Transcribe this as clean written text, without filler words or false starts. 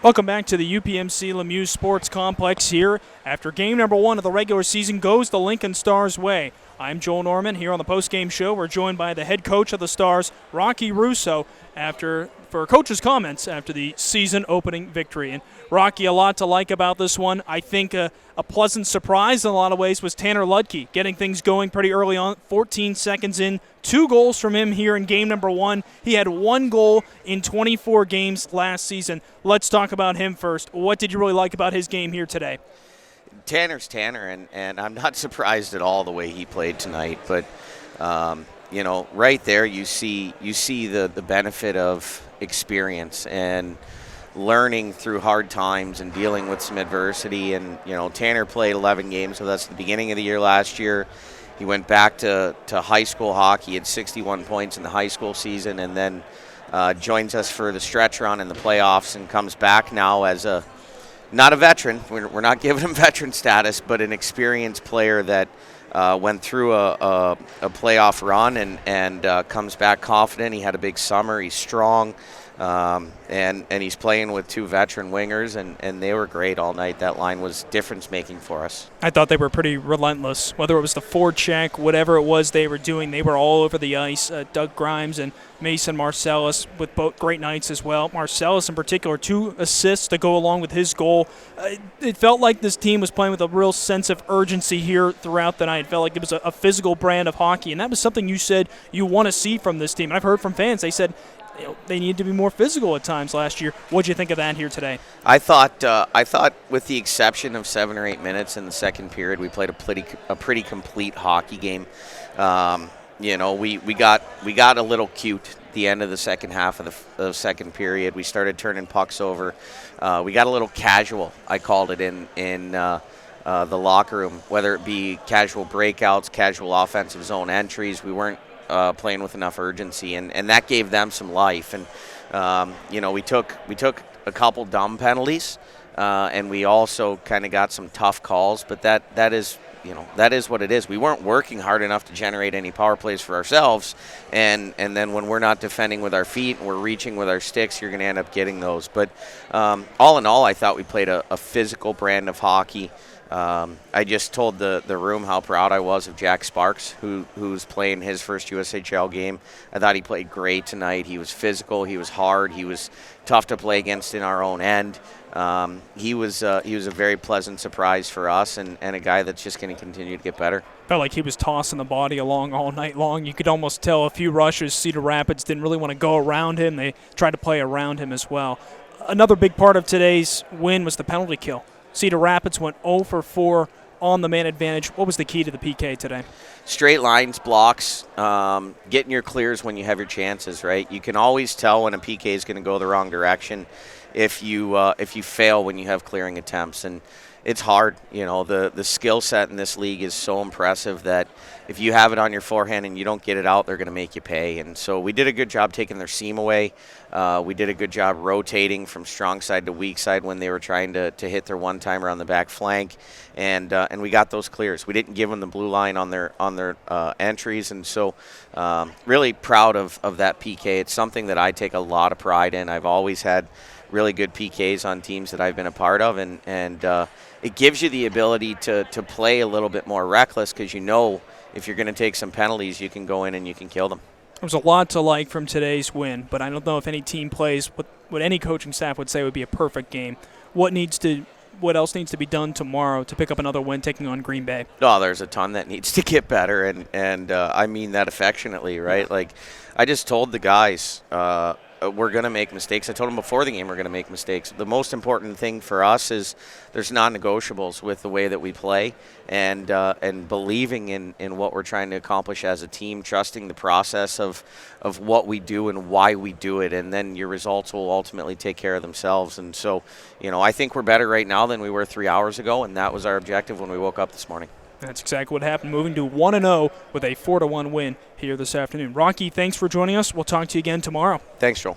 Welcome back to the UPMC Lemieux Sports Complex here. After game number 1 of the regular season goes the Lincoln Stars' way. I'm Joel Norman here on the postgame show. We're joined by the head coach of the Stars, Rocky Russo, for coach's comments after the season opening victory. And Rocky, a lot to like about this one. I think a pleasant surprise in a lot of ways was Tanner Ludke getting things going pretty early on, 14 seconds in. 2 goals from him here in game number 1. He had 1 goal in 24 games last season. Let's talk about him first. What did you really like about his game here today? Tanner's Tanner, and I'm not surprised at all the way he played tonight. But, right there you see the benefit of experience and learning through hard times and dealing with some adversity. And, Tanner played 11 games with us at the beginning of the year last year. He went back to high school hockey. He had 61 points in the high school season, and then joins us for the stretch run in the playoffs and comes back now as not a veteran. We're not giving him veteran status, but an experienced player that went through a playoff run and comes back confident. He had a big summer. He's strong. And he's playing with 2 veteran wingers, and they were great all night. That line was difference-making for us. I thought they were pretty relentless. Whether it was the forecheck, whatever it was they were doing, they were all over the ice. Doug Grimes and Mason Marcellus with both great nights as well. Marcellus in particular, 2 assists to go along with his goal. It felt like this team was playing with a real sense of urgency here throughout the night. It felt like it was a physical brand of hockey, and that was something you said you want to see from this team. And I've heard from fans, they said they needed to be more physical at times last year. What did you think of that here today? I thought with the exception of 7 or 8 minutes in the second period, we played a pretty complete hockey game. We got a little cute at the end of the second half of the second period. We started turning pucks over. We got a little casual, I called it, in the locker room, whether it be casual breakouts, casual offensive zone entries. We weren't playing with enough urgency, and that gave them some life. And we took a couple dumb penalties, and we also kind of got some tough calls. But that is what it is. We weren't working hard enough to generate any power plays for ourselves, and then when we're not defending with our feet and we're reaching with our sticks, you're going to end up getting those. But all in all, I thought we played a physical brand of hockey. I just told the room how proud I was of Jack Sparks, who's playing his first USHL game. I thought he played great tonight. He was physical. He was hard. He was tough to play against in our own end. He was a very pleasant surprise for us, and a guy that's just going to continue to get better. Felt like he was tossing the body along all night long. You could almost tell a few rushes. Cedar Rapids didn't really want to go around him. They tried to play around him as well. Another big part of today's win was the penalty kill. Cedar Rapids went 0 for 4 on the man advantage. What was the key to the PK today? Straight lines, blocks, getting your clears when you have your chances, right? You can always tell when a PK is going to go the wrong direction if you fail when you have clearing attempts. And it's hard. The skill set in this league is so impressive that if you have it on your forehand and you don't get it out, they're going to make you pay. And so we did a good job taking their seam away. We did a good job rotating from strong side to weak side when they were trying to hit their one-timer on the back flank, and we got those clears. We didn't give them the blue line on their entries, and so really proud of that PK. It's something that I take a lot of pride in. I've always had really good PKs on teams that I've been a part of, and it gives you the ability to play a little bit more reckless because if you're going to take some penalties, you can go in and you can kill them. There's a lot to like from today's win, but I don't know if any team plays what any coaching staff would say would be a perfect game. What else needs to be done tomorrow to pick up another win taking on Green Bay? Oh, there's a ton that needs to get better, and I mean that affectionately, right? Yeah. Like, I just told the guys, we're going to make mistakes. I told them before the game we're going to make mistakes. The most important thing for us is there's non-negotiables with the way that we play, and believing in what we're trying to accomplish as a team, trusting the process of what we do and why we do it, and then your results will ultimately take care of themselves. And so, I think we're better right now than we were 3 hours ago, and that was our objective when we woke up this morning. That's exactly what happened, moving to 1-0 with a 4-1 win here this afternoon. Rocky, thanks for joining us. We'll talk to you again tomorrow. Thanks, Joel.